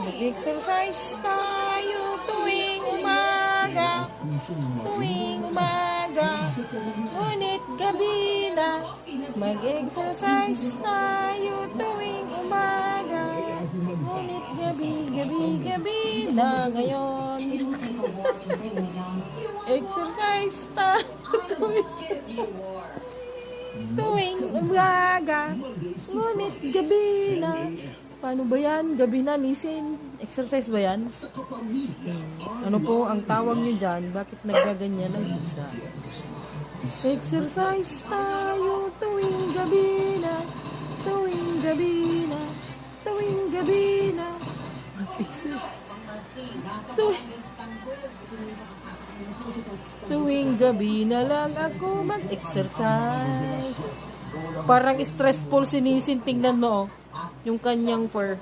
Mag-exercise tayo tuwing umaga. Tuwing umaga. Ngunit gabi na. Mag-exercise tayo tuwing umaga. Ngunit gabi na ngayon. Exercise tayo tuwing umaga. Ngunit gabi na. Paano ba yan? Gabi na, listen. Exercise ba yan? Ano po ang tawag nyo dyan? Bakit naggaganyan ang isa? Exercise tayo tuwing gabi na. Tuwing gabi na. Tuwing gabi na. Exercise. Tuwing gabi na lang ako mag-exercise. Parang stressful si Nisin. Tingnan mo, oh. Yung kanyang fur.